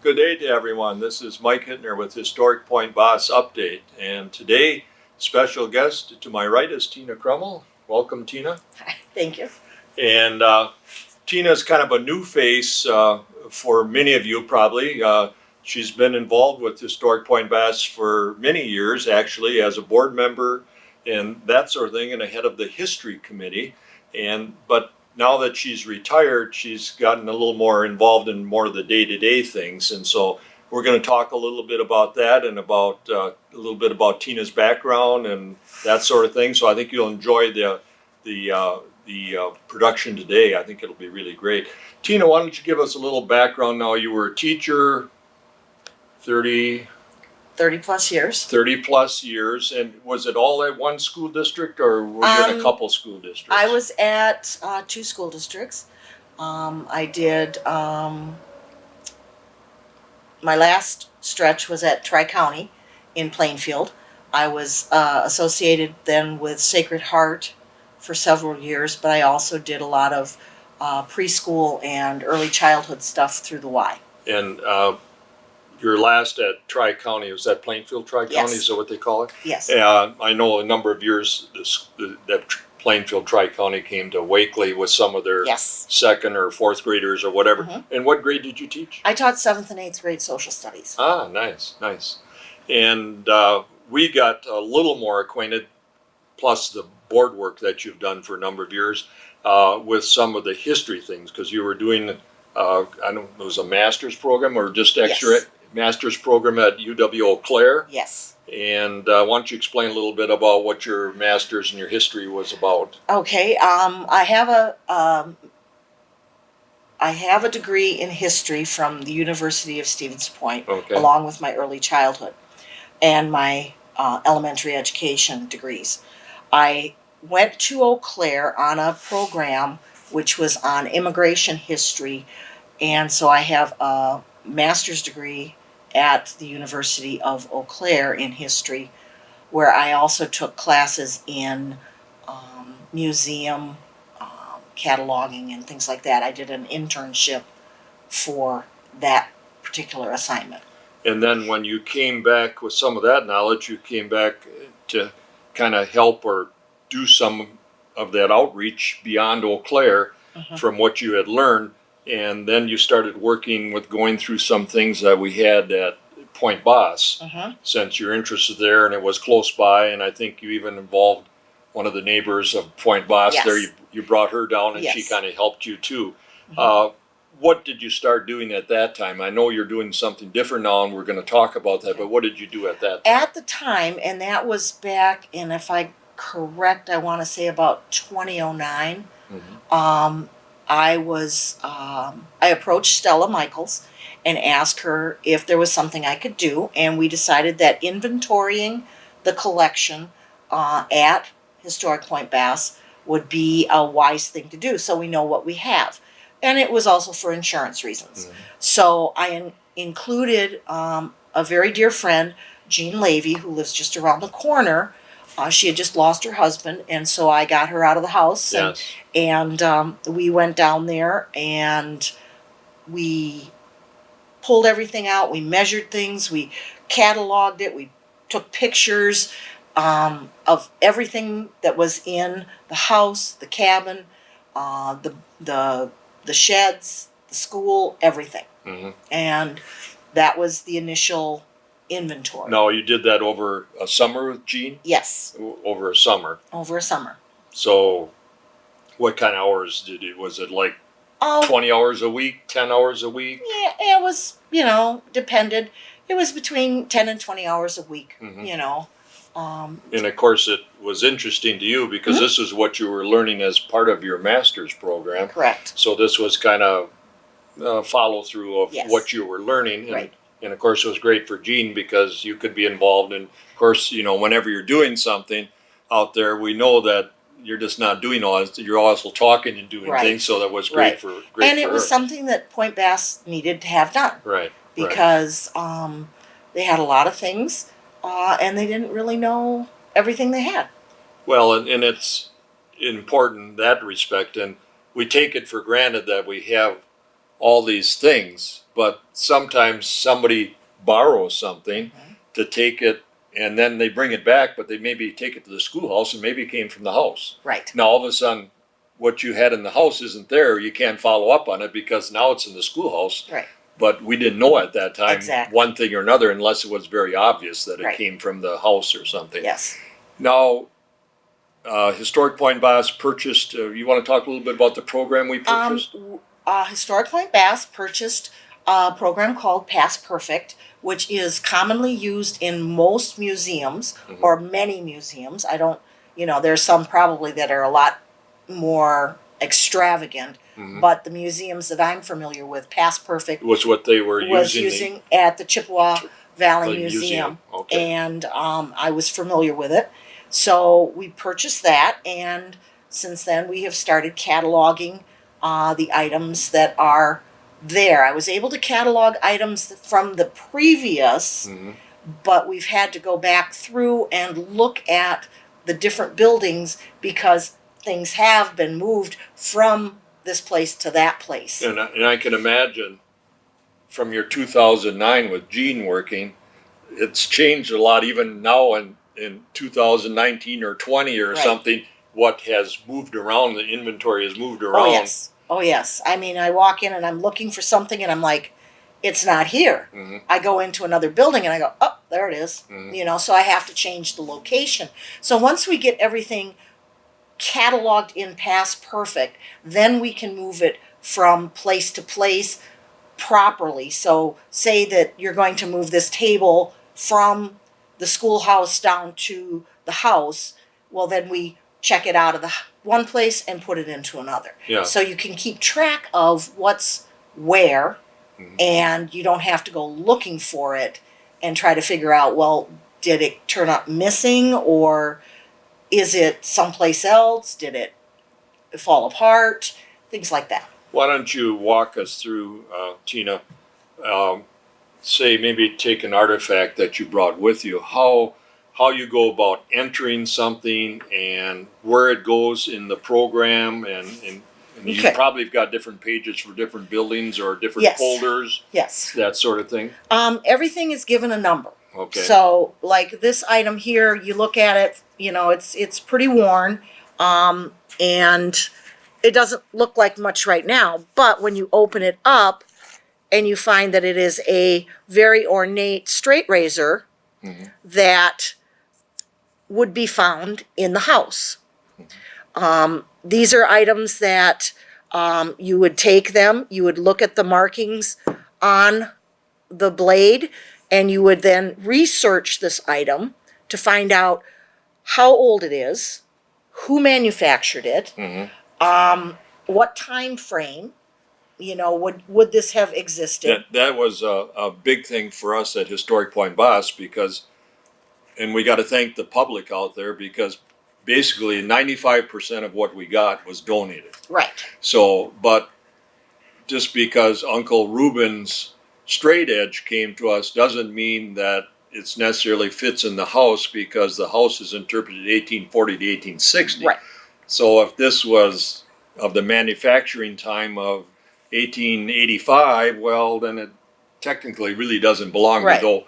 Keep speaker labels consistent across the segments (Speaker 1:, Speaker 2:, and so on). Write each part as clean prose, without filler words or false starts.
Speaker 1: Good day to everyone. This is Mike Hittner with Historic Point Basse Update. And today, special guest to my right is Tina Krummel. Welcome, Tina.
Speaker 2: Hi, thank you.
Speaker 1: And Tina's kind of a new face for many of you probably. She's been involved with Historic Point Basse for many years, actually, as a board member and that sort of thing, and a head of the history committee. But now that she's retired, she's gotten a little more involved in more of the day-to-day things. And so we're going to talk a little bit about that and about a little bit about Tina's background and that sort of thing. So I think you'll enjoy the production today. I think it'll be really great. Tina, why don't you give us a little background now? You were a teacher 30
Speaker 2: plus years.
Speaker 1: 30 plus years, and was it all at one school district or were you in a couple school districts?
Speaker 2: I was at 2 school districts. I did, my last stretch was at Tri-County in Plainfield. I was associated then with Sacred Heart for several years, but I also did a lot of preschool and early childhood stuff through the Y.
Speaker 1: And your last at Tri-County, was that Plainfield Tri-County?
Speaker 2: Yes.
Speaker 1: Is that what they call it?
Speaker 2: Yes.
Speaker 1: I know a number of years that Plainfield Tri-County came to Wakely with some of their second or fourth graders or whatever. Mm-hmm. And what grade did you teach?
Speaker 2: I taught 7th and 8th grade social studies.
Speaker 1: Ah, nice. And we got a little more acquainted, plus the board work that you've done for a number of years, with some of the history things, because you were doing, I don't know, it was a master's program or just extra.
Speaker 2: Yes.
Speaker 1: Master's program at UW Eau Claire.
Speaker 2: Yes.
Speaker 1: And why don't you explain a little bit about what your master's and your history was about?
Speaker 2: Okay. I have a degree in history from the University of Stevens Point, along with my early childhood and my elementary education degrees. I went to Eau Claire on a program which was on immigration history, and so I have a master's degree at the University of Eau Claire in history, where I also took classes in museum cataloging and things like that. I did an internship for that particular assignment.
Speaker 1: And then when you came back with some of that knowledge, you came back to kind of help or do some of that outreach beyond Eau Claire from what you had learned. And then you started working with going through some things that we had at Point Basse, since you're interested there and it was close by. And I think you even involved one of the neighbors of Point Basse there. You brought her down and she kind of helped you too. What did you start doing at that time? I know you're doing something different now and we're going to talk about that, but what did you do at that time?
Speaker 2: At the time, and that was back in, if I correct, I want to say about 2009, I approached Stella Michaels and asked her if there was something I could do, and we decided that inventorying the collection at Historic Point Basse would be a wise thing to do, so we know what we have. And it was also for insurance reasons. So I included a very dear friend, Jean Levy, who lives just around the corner. She had just lost her husband, and so I got her out of the house, and we went down there and we pulled everything out. We measured things, we cataloged it, we took pictures of everything that was in the house, the cabin, the sheds, the school, everything. And that was the initial inventory.
Speaker 1: No, you did that over a summer with Jean?
Speaker 2: Yes.
Speaker 1: Over a summer.
Speaker 2: Over a summer.
Speaker 1: So what kind of hours did you, was it like 20 hours a week, 10 hours a week?
Speaker 2: Yeah, it was, depended. It was between 10 and 20 hours a week, And
Speaker 1: of course it was interesting to you because this is what you were learning as part of your master's program.
Speaker 2: Correct.
Speaker 1: So this was kind of follow through of what you were learning. And of course it was great for Jean because you could be involved. And of course, whenever you're doing something out there, we know that you're just not doing all this, you're also talking and doing things. So that was great for her.
Speaker 2: And it was something that Point Basse needed to have done. Because they had a lot of things and they didn't really know everything they had.
Speaker 1: Well, and it's important in that respect. And we take it for granted that we have all these things, but sometimes somebody borrows something to take it, and then they bring it back, but they maybe take it to the schoolhouse, and maybe it came from the house.
Speaker 2: Right.
Speaker 1: Now, all of a sudden, what you had in the house isn't there. You can't follow up on it because now it's in the schoolhouse.
Speaker 2: Right.
Speaker 1: But we didn't know at that time
Speaker 2: Exactly.
Speaker 1: one thing or another unless it was very obvious that it
Speaker 2: Right.
Speaker 1: came from the house or something.
Speaker 2: Yes.
Speaker 1: Now, Historic Point Basse purchased, you want to talk a little bit about the program we purchased?
Speaker 2: Historic Point Basse purchased a program called Past Perfect, which is commonly used in most museums or many museums. I don't, there's some probably that are a lot more extravagant, but the museums that I'm familiar with, Past Perfect
Speaker 1: Was what they were
Speaker 2: was
Speaker 1: using.
Speaker 2: using at the Chippewa Valley
Speaker 1: The
Speaker 2: Museum,
Speaker 1: okay.
Speaker 2: and I was familiar with it. So we purchased that, and since then we have started cataloging the items that are there. I was able to catalog items from the previous, but we've had to go back through and look at the different buildings because things have been moved from this place to that place.
Speaker 1: And I can imagine from your 2009 with Gene working, it's changed a lot even now in 2019 or 20 or
Speaker 2: Right.
Speaker 1: something. What has moved around, the inventory has moved around.
Speaker 2: Oh, yes. Oh, yes. I mean, I walk in and I'm looking for something and I'm like, it's not here. I go into another building and I go, oh, there it is. So I have to change the location. So once we get everything cataloged in Past Perfect, then we can move it from place to place properly. So say that you're going to move this table from the schoolhouse down to the house, well, then we check it out of the one place and put it into another.
Speaker 1: Yeah.
Speaker 2: So you can keep track of what's where, and you don't have to go looking for it and try to figure out, well, did it turn up missing, or is it someplace else? Did it fall apart? Things like that.
Speaker 1: Why don't you walk us through, Tina, say maybe take an artifact that you brought with you, how you go about entering something and where it goes in the program, and you
Speaker 2: Okay.
Speaker 1: probably have got different pages for different buildings or different
Speaker 2: Yes.
Speaker 1: folders,
Speaker 2: Yes.
Speaker 1: that sort of thing.
Speaker 2: Everything is given a number.
Speaker 1: Okay.
Speaker 2: So, like this item here, you look at it, it's pretty worn, and it doesn't look like much right now. But when you open it up, and you find that it is a very ornate straight razor that would be found in the house. These are items that you would take them, you would look at the markings on the blade, and you would then research this item to find out how old it is, who manufactured it, what time frame, would this have existed?
Speaker 1: That was a big thing for us at Historic Point Basse because, and we got to thank the public out there because basically 95% of what we got was donated.
Speaker 2: Right.
Speaker 1: So, but just because Uncle Reuben's straight edge came to us doesn't mean that it's necessarily fits in the house because the house is interpreted 1840 to 1860.
Speaker 2: Right.
Speaker 1: So if this was of the manufacturing time of 1885, well, then it technically really doesn't belong,
Speaker 2: Right.
Speaker 1: though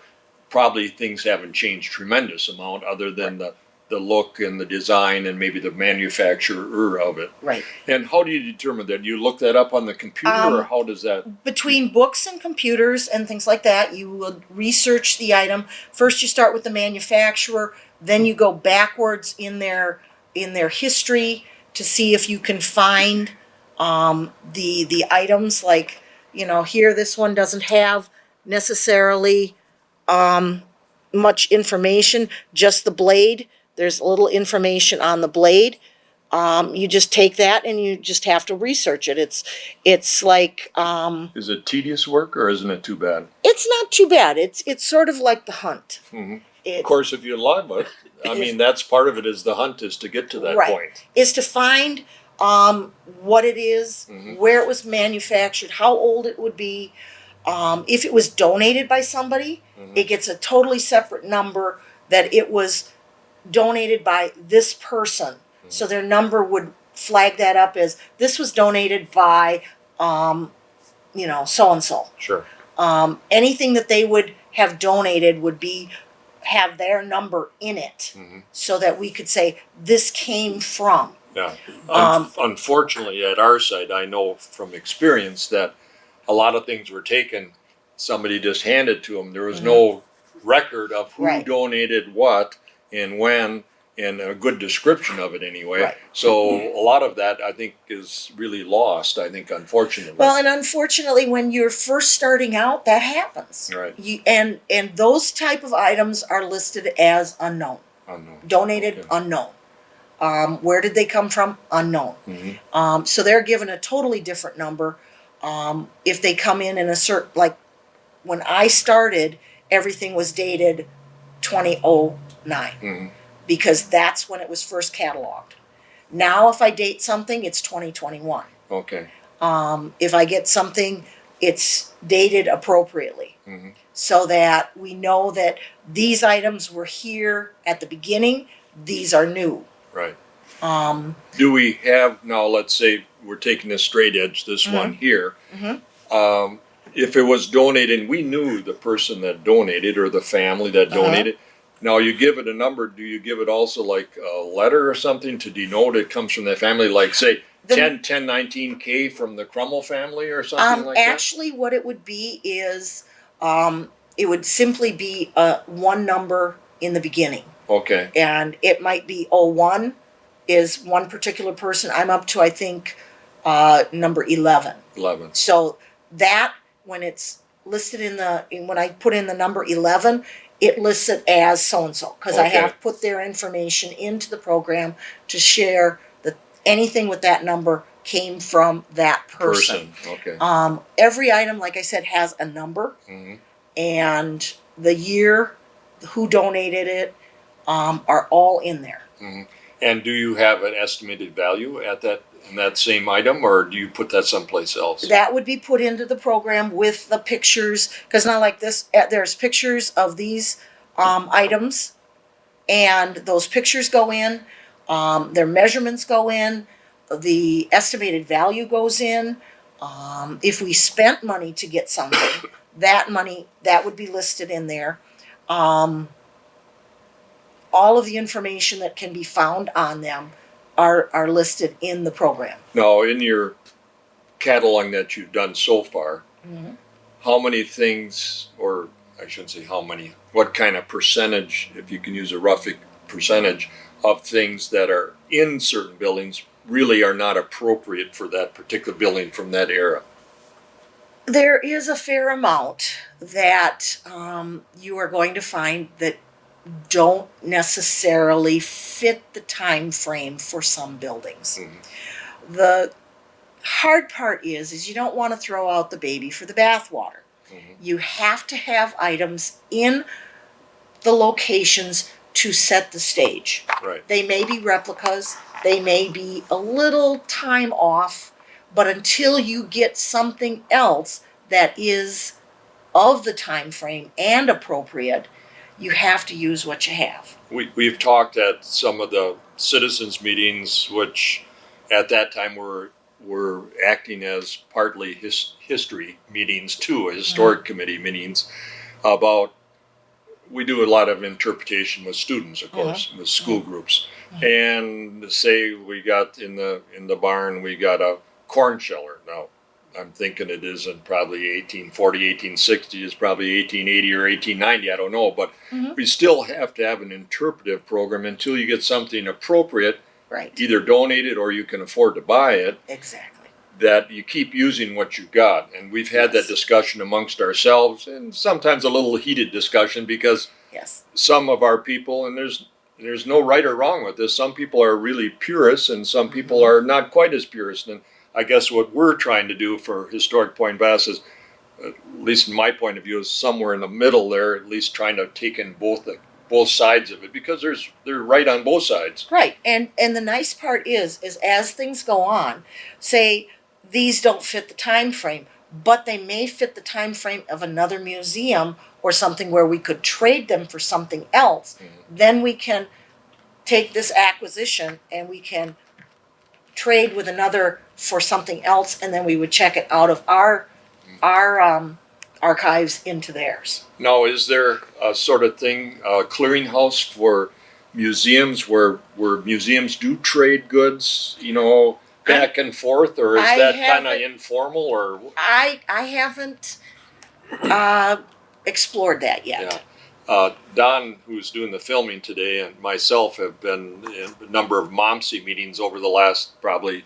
Speaker 1: probably things haven't changed tremendous amount other than the look and the design and maybe the manufacturer of it.
Speaker 2: Right.
Speaker 1: And how do you determine that? You look that up on the computer or how does that?
Speaker 2: Between books and computers and things like that, you will research the item. First you start with the manufacturer, then you go backwards in their history to see if you can find the items, like, here this one doesn't have necessarily much information, just the blade. There's a little information on the blade. You just take that and you just have to research it. It's like
Speaker 1: Is it tedious work or isn't it too bad?
Speaker 2: it's not too bad. It's sort of like the hunt.
Speaker 1: Of course, if you love it, I mean, that's part of it is the hunt is to get to that
Speaker 2: Right.
Speaker 1: point.
Speaker 2: Is to find what it is, where it was manufactured, how old it would be. If it was donated by somebody, it gets a totally separate number that it was donated by this person. So their number would flag that up as this was donated by so and so.
Speaker 1: Sure.
Speaker 2: Anything that they would have donated would have their number in it, so that we could say this came from.
Speaker 1: Yeah. Unfortunately, at our site, I know from experience that a lot of things were taken. Somebody just handed to them. There was no record of who
Speaker 2: Right.
Speaker 1: donated what and when, and a good description of it anyway.
Speaker 2: Right.
Speaker 1: So a lot of that, I think, is really lost. I think, unfortunately.
Speaker 2: Well, and unfortunately, when you're first starting out, that happens.
Speaker 1: Right.
Speaker 2: And those type of items are listed as unknown,
Speaker 1: Unknown.
Speaker 2: donated,
Speaker 1: Okay.
Speaker 2: unknown. Where did they come from? Unknown. So they're given a totally different number. If they come in a certain, like when I started, everything was dated 2009, because that's when it was first cataloged. Now, if I date something, it's 2021.
Speaker 1: Okay.
Speaker 2: If I get something, it's dated appropriately, so that we know that these items were here at the beginning. These are new.
Speaker 1: Right.
Speaker 2: Um,
Speaker 1: Do we have, now let's say we're taking this straight edge, this one here. If it was donated, and we knew the person that donated or the family that donated, now you give it a number, do you give it also like a letter or something to denote it comes from that family? Like say 1019K from the Krummel family or something like that?
Speaker 2: Actually, what it would be is, it would simply be one number in the beginning.
Speaker 1: Okay.
Speaker 2: And it might be 01 is one particular person. I'm up to, I think, number 11.
Speaker 1: 11.
Speaker 2: So that, when it's listed when I put in the number 11, it lists it as so-and-so, because I
Speaker 1: Okay.
Speaker 2: have put their information into the program to share that anything with that number came from that person.
Speaker 1: Okay.
Speaker 2: Every item, like I said, has a number, and the year, who donated it, are all in there.
Speaker 1: And do you have an estimated value at in that same item, or do you put that someplace else?
Speaker 2: That would be put into the program with the pictures, because not like this, there's pictures of these items, and those pictures go in, their measurements go in, the estimated value goes in. If we spent money to get something, that money, that would be listed in there. All of the information that can be found on them are listed in the program.
Speaker 1: Now, in your cataloging that you've done so far, how many things, or I shouldn't say how many, what kind of percentage, if you can use a rough percentage, of things that are in certain buildings really are not appropriate for that particular building from that era?
Speaker 2: There is a fair amount that you are going to find that don't necessarily fit the time frame for some buildings. The hard part is you don't want to throw out the baby for the bathwater. You have to have items in the locations to set the stage.
Speaker 1: Right.
Speaker 2: They may be replicas, they may be a little time off, but until you get something else that is of the time frame and appropriate, you have to use what you have.
Speaker 1: We've talked at some of the citizens meetings, which at that time were acting as partly history meetings too, historic committee meetings, about, we do a lot of interpretation with students, of course, with school groups. And say we got in the barn, we got a corn sheller. Now, I'm thinking it isn't probably 1840, 1860, it's probably 1880 or 1890, I don't know, but we still have to have an interpretive program until you get something appropriate,
Speaker 2: Right.
Speaker 1: either donated or you can afford to buy it,
Speaker 2: Exactly.
Speaker 1: that you keep using what you got. And we've had that discussion amongst ourselves, and sometimes a little heated discussion, because some of our people, and there's no right or wrong with this, some people are really purists and some people are not quite as purist. And I guess what we're trying to do for Historic Point Basse is, at least in my point of view, is somewhere in the middle there, at least trying to take in both sides of it, because they're right on both sides.
Speaker 2: Right. And the nice part is as things go on, say these don't fit the time frame, but they may fit the time frame of another museum or something where we could trade them for something else, then we can take this acquisition and we can trade with another for something else, and then we would check it out of our our archives into theirs.
Speaker 1: Now, is there a sort of thing, a clearinghouse for museums where museums do trade goods, back and forth, or is
Speaker 2: I
Speaker 1: that kind of
Speaker 2: haven't-
Speaker 1: informal, or?
Speaker 2: I haven't explored that yet.
Speaker 1: Yeah. Don, who's doing the filming today, and myself have been in a number of MOMSI meetings over the last probably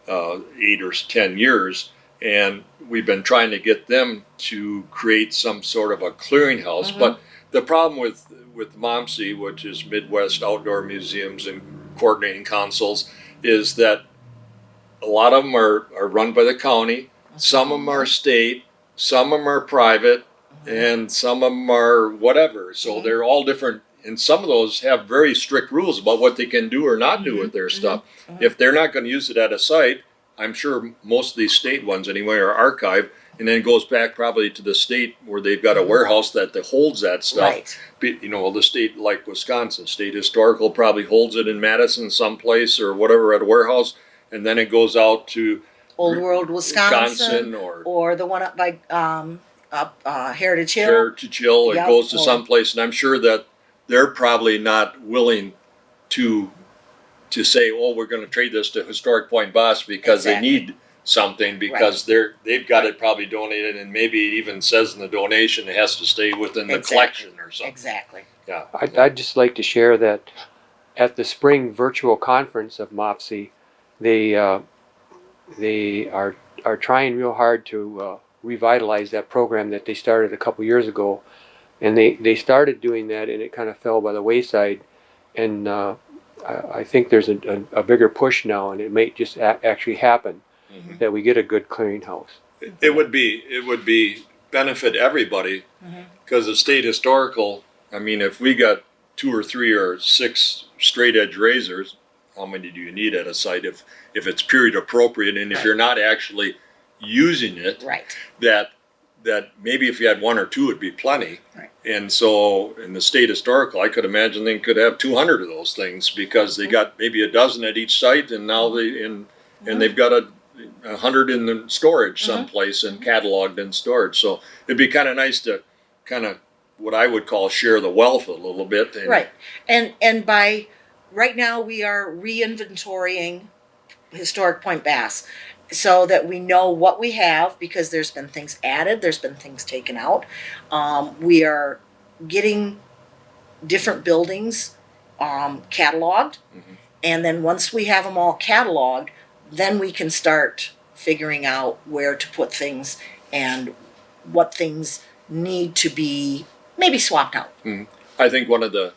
Speaker 1: 8 or 10 years, and we've been trying to get them to create some sort of a clearinghouse.
Speaker 2: Mm-hmm.
Speaker 1: But the problem with MOMSI, which is Midwest Outdoor Museums and Coordinating Councils, is that a lot of them are run by the county, some of them are state, some of them are private, and some of them are whatever. So they're all different, and some of those have very strict rules about what they can do or not do with their stuff. If they're not going to use it at a site, I'm sure most of these state ones anyway are archived, and then it goes back probably to the state where they've got a warehouse that holds that stuff.
Speaker 2: Right.
Speaker 1: The state like Wisconsin, State Historical probably holds it in Madison someplace or whatever at a warehouse, and then it goes out to
Speaker 2: Old World, Wisconsin,
Speaker 1: or
Speaker 2: the one up by Heritage Hill.
Speaker 1: Heritage Hill. It
Speaker 2: Yep.
Speaker 1: goes to someplace, and I'm sure that they're probably not willing to say, oh, we're going to trade this to Historic Point Basse because they need something, because they've got it probably donated, and maybe it even says in the donation it has to stay within the collection or something.
Speaker 2: Exactly.
Speaker 1: Yeah.
Speaker 3: I'd just like to share that at the spring virtual conference of MOPSI, they are trying real hard to revitalize that program that they started a couple years ago, and they started doing that, and it kind of fell by the wayside, and I think there's a bigger push now, and it may just actually happen that we get a good clearinghouse.
Speaker 1: It would be benefit everybody, because the state historical, I mean, if we got 2 or 3 or 6 straight edge razors, how many do you need at a site if it's period appropriate, and if you're not actually using it, that maybe if you had 1 or 2 it'd be plenty.
Speaker 2: Right.
Speaker 1: And so in the state historical, I could imagine they could have 200 of those things, because they got maybe a dozen at each site, and now and they've got 100 in the storage someplace and cataloged in storage. So it'd be kind of nice to kind of what I would call share the wealth a little bit.
Speaker 2: Right. And by right now we are re-inventorying Historic Point Basse so that we know what we have, because there's been things added, there's been things taken out. We are getting different buildings cataloged, and then once we have them all cataloged, then we can start figuring out where to put things and what things need to be maybe swapped out.
Speaker 1: I think one of the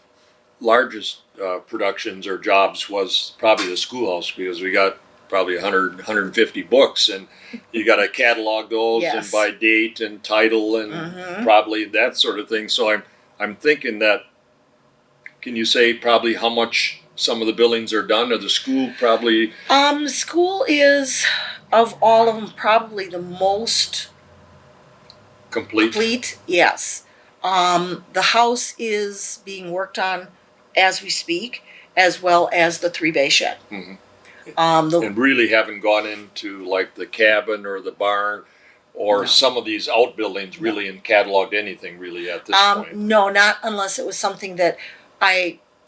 Speaker 1: largest productions or jobs was probably the schoolhouse, because we got probably 100, 150 books, and you got to catalog those and by date and title and probably that sort of thing. So I'm thinking that, can you say probably how much some of the buildings are done, or the school probably?
Speaker 2: School is, of all of them, probably the most complete. Yes. The house is being worked on as we speak, as well as the 3-bay shed.
Speaker 1: And really haven't gone into like the cabin or the barn or some of these outbuildings really and cataloged anything really at this point.
Speaker 2: No, not unless it was something that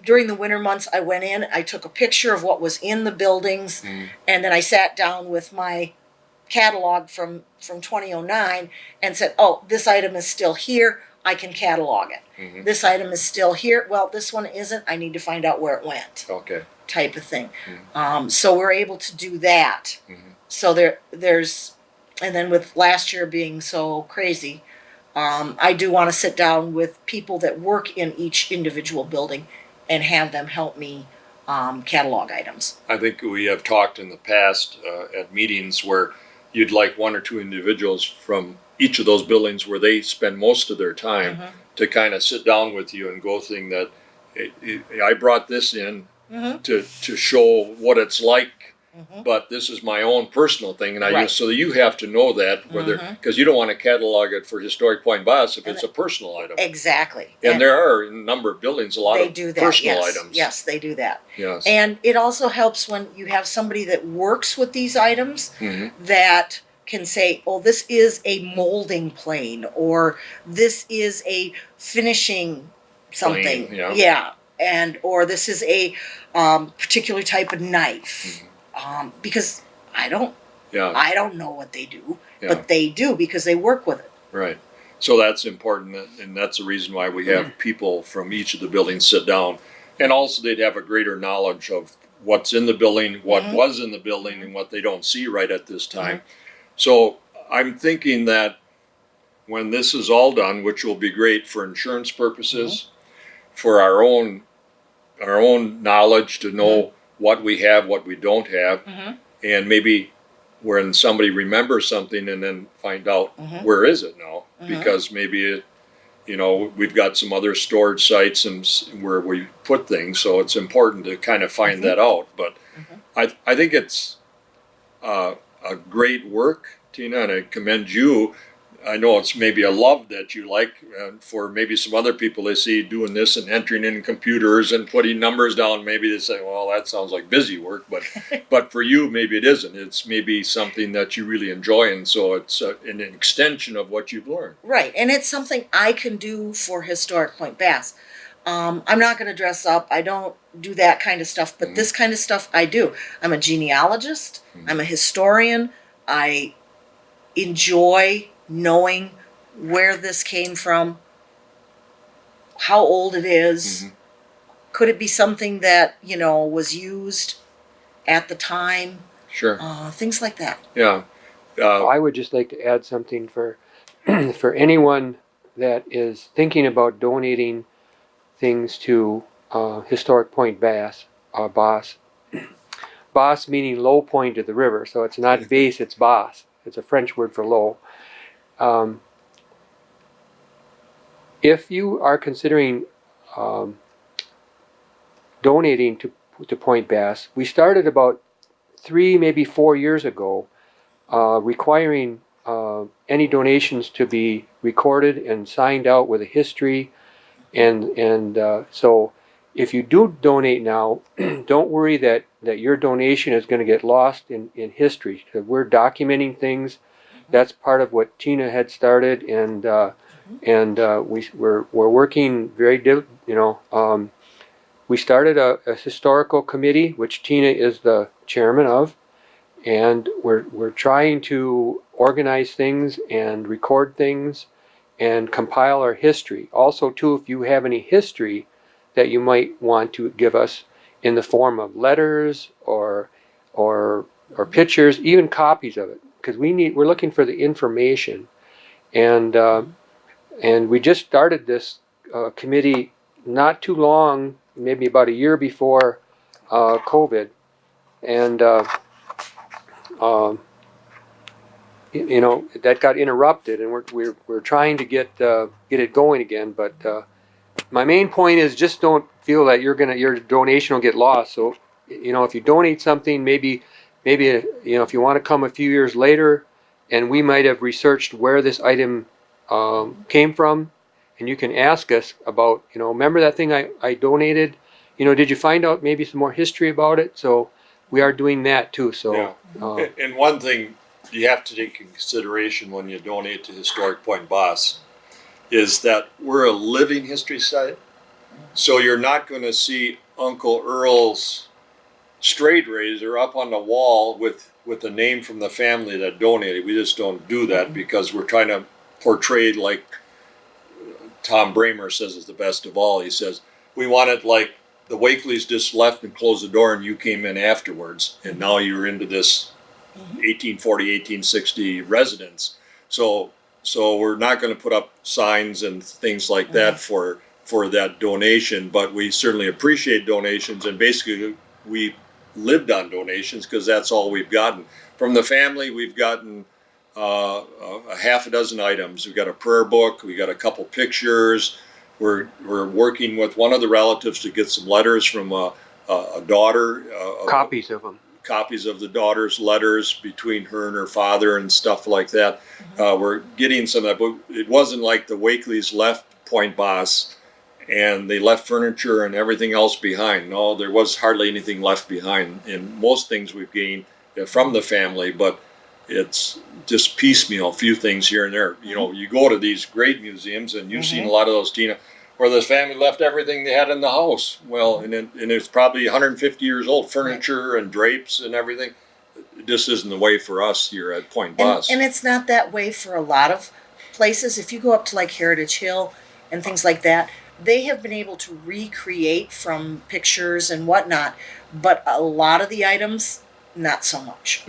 Speaker 2: during the winter months, I went in, I took a picture of what was in the buildings, and then I sat down with my catalog from 2009 and said, oh, this item is still here, I can catalog it. This item is still here, well, this one isn't, I need to find out where it went.
Speaker 1: Okay.
Speaker 2: Type of thing. So we're able to do that. So there's, and then with last year being so crazy, I do want to sit down with people that work in each individual building and have them help me catalog items.
Speaker 1: I think we have talked in the past at meetings where you'd like 1 or 2 individuals from each of those buildings where they spend most of their time to kind of sit down with you and go thing that I brought this in to show what it's like, but this is my own personal thing, and I use, so that you have to know that, whether, because you don't want to catalog it for Historic Point Basse if it's a personal item.
Speaker 2: Exactly.
Speaker 1: And there are in a number of buildings a lot
Speaker 2: they
Speaker 1: of
Speaker 2: do that,
Speaker 1: personal items.
Speaker 2: Yes, they do that.
Speaker 1: Yes.
Speaker 2: And it also helps when you have somebody that works with these items that can say, oh, this is a molding plane, or this is a finishing something.
Speaker 1: Plane, yeah.
Speaker 2: Yeah. And, or this is a particular type of knife. Because I don't know what they do, but they do because they work with it.
Speaker 1: Right. So that's important, and that's the reason why we have people from each of the buildings sit down. And also they'd have a greater knowledge of what's in the building, what was in the building, and what they don't see right at this time. So I'm thinking that when this is all done, which will be great for insurance purposes, for our own knowledge to know what we have, what we don't have, and maybe when somebody remembers something and then find out where is it now, because maybe it, we've got some other storage sites and where we put things, so it's important to kind of find that out. But I think it's a great work, Tina, and I commend you. I know it's maybe a love that you like, for maybe some other people they see doing this and entering in computers and putting numbers down. Maybe they say, well, that sounds like busy work, but for you, maybe it isn't. It's maybe something that you really enjoy, and so it's an extension of what you've learned.
Speaker 2: Right, and it's something I can do for Historic Point Basse. I'm not going to dress up. I don't do that kind of stuff, but this kind of stuff I do. I'm a genealogist. I'm a historian. I enjoy knowing where this came from, how old it is. Could it be something that, was used at the time?
Speaker 1: Sure.
Speaker 2: Things like that.
Speaker 1: Yeah.
Speaker 3: I would just like to add something for for anyone that is thinking about donating things to Historic Point Basse, Basse. Basse meaning low point of the river, so it's not Basse, it's Basse. It's a French word for low. If you are considering donating to Point Basse, we started about 3, maybe 4 years ago, requiring any donations to be recorded and signed out with a history, and so if you do donate now, don't worry that your donation is going to get lost in history. We're documenting things. That's part of what Tina had started, and we're working very, we started a historical committee, which Tina is the chairman of, and we're trying to organize things and record things and compile our history. Also, too, if you have any history that you might want to give us in the form of letters or pictures, even copies of it, because we're looking for the information, and we just started this committee not too long, maybe about a year before COVID, and that got interrupted, and we're trying to get it going again. But my main point is just don't feel that your donation will get lost. So if you donate something, maybe if you want to come a few years later, and we might have researched where this item came from, and you can ask us about, remember that thing I donated? Did you find out maybe some more history about it? So we are doing that too. So
Speaker 1: and one thing you have to take in consideration when you donate to Historic Point Basse is that we're a living history site. So you're not going to see Uncle Earl's straight razor up on the wall with a name from the family that donated. We just don't do that because we're trying to portray, like Tom Bramer says is the best of all. He says, we want it like the Wakeleys just left and closed the door and you came in afterwards, and now you're into this 1840, 1860 residence. So we're not going to put up signs and things like that for that donation, but we certainly appreciate donations, and basically we lived on donations because that's all we've gotten. From the family, we've gotten a half a dozen items. We've got a prayer book, we got a couple pictures. We're working with one of the relatives to get some letters from a daughter.
Speaker 3: Copies of them.
Speaker 1: Copies of the daughter's letters between her and her father and stuff like that. We're getting some of that, but it wasn't like the Wakeleys left Point Basse and they left furniture and everything else behind. No, there was hardly anything left behind. And most things we've gained from the family, but it's just piecemeal, a few things here and there. You know, you go to these great museums, and you've seen a lot of those, Tina, where the family left everything they had in the house. Well, and it's probably 150 years old, furniture and drapes and everything. This isn't the way for us here at Point Basse.
Speaker 2: And it's not that way for a lot of places. If you go up to like Heritage Hill and things like that, they have been able to recreate from pictures and whatnot, but a lot of the items, not so much.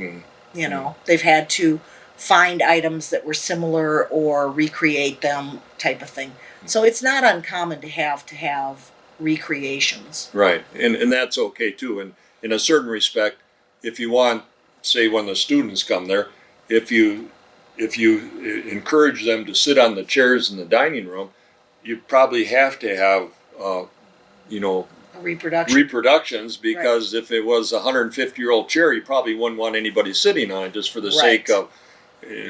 Speaker 2: You know, they've had to find items that were similar or recreate them, type of thing. So it's not uncommon to have recreations.
Speaker 1: Right, and that's okay too. And in a certain respect, if you want, say, when the students come there, if you encourage them to sit on the chairs in the dining room, you probably have to have you know, reproductions, because if it was a 150-year-old chair, you probably wouldn't want anybody sitting on it, just for the sake of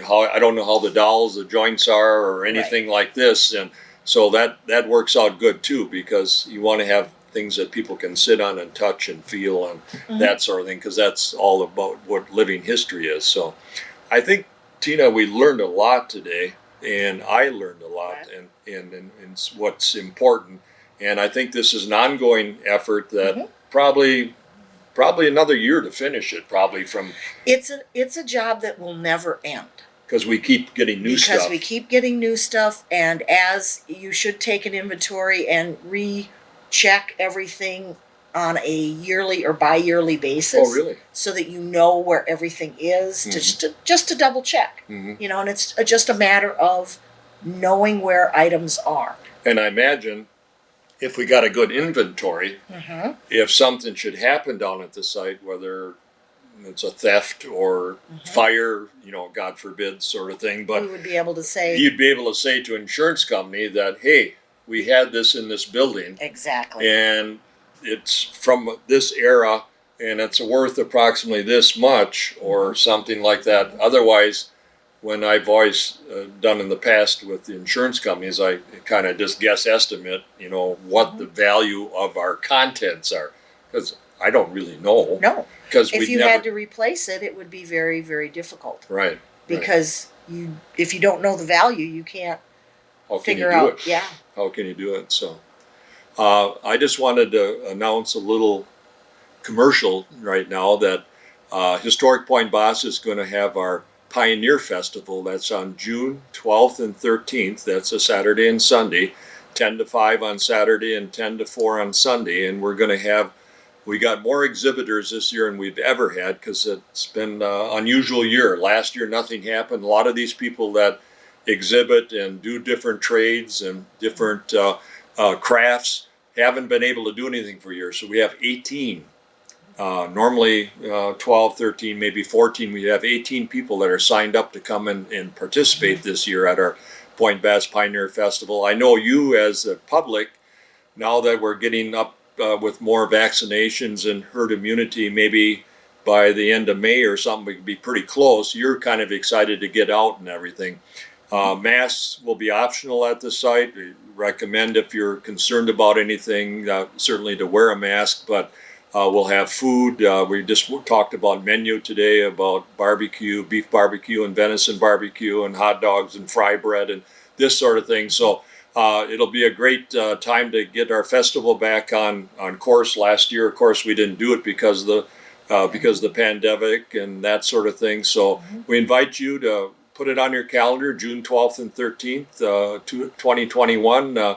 Speaker 1: how, I don't know how the dowels, the joints are, or anything like this. And so that works out good too, because you want to have things that people can sit on and touch and feel and that sort of thing, because that's all about what living history is. So I think, Tina, we learned a lot today, and I learned a lot, and what's important. And I think this is an ongoing effort that probably another year to finish it, probably from.
Speaker 2: It's a job that will never end.
Speaker 1: Because we keep getting new stuff.
Speaker 2: Because we keep getting new stuff, and as you should take an inventory and recheck everything on a yearly or bi-yearly basis.
Speaker 1: Oh, really?
Speaker 2: So that you know where everything is, just to double check. You know, and it's just a matter of knowing where items are.
Speaker 1: And I imagine, if we got a good inventory, if something should happen down at the site, whether it's a theft or fire, you know, God forbid, sort of thing, but
Speaker 2: we would be able to say,
Speaker 1: you'd be able to say to an insurance company that, hey, we had this in this building.
Speaker 2: Exactly.
Speaker 1: And it's from this era, and it's worth approximately this much, or something like that. Otherwise, when I've always done in the past with the insurance companies, I kind of just guess estimate, you know, what the value of our contents are, because I don't really know.
Speaker 2: No,
Speaker 1: because
Speaker 2: if you had to replace it, it would be very, very difficult.
Speaker 1: Right.
Speaker 2: Because if you don't know the value, you can't figure out. Yeah.
Speaker 1: How can you do it? So, I just wanted to announce a little commercial right now that Historic Point Basse is going to have our Pioneer Festival. That's on June 12th and 13th. That's a Saturday and Sunday, 10 to 5 on Saturday and 10 to 4 on Sunday. And we're going to we got more exhibitors this year than we've ever had, because it's been an unusual year. Last year, nothing happened. A lot of these people that exhibit and do different trades and different crafts haven't been able to do anything for years. So we have 18. Normally 12, 13, maybe 14. We have 18 people that are signed up to come and participate this year at our Point Basse Pioneer Festival. I know you, as the public, now that we're getting up with more vaccinations and herd immunity, maybe by the end of May or something, we could be pretty close. You're kind of excited to get out and everything. Masks will be optional at the site. We recommend, if you're concerned about anything, certainly to wear a mask, but we'll have food. We just talked about menu today, about barbecue, beef barbecue and venison barbecue and hot dogs and fry bread and this sort of thing. So it'll be a great time to get our festival back on course. Last year, of course, we didn't do it because of the pandemic and that sort of thing. So we invite you to put it on your calendar, June 12th and 13th, 2021.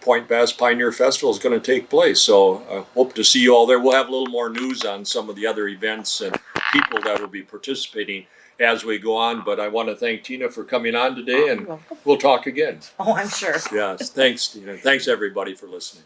Speaker 1: Point Basse Pioneer Festival is going to take place. So I hope to see you all there. We'll have a little more news on some of the other events and people that will be participating as we go on. But I want to thank Tina for coming on today, and we'll talk again.
Speaker 2: Oh, I'm sure.
Speaker 1: Yes, thanks, Tina. Thanks, everybody, for listening.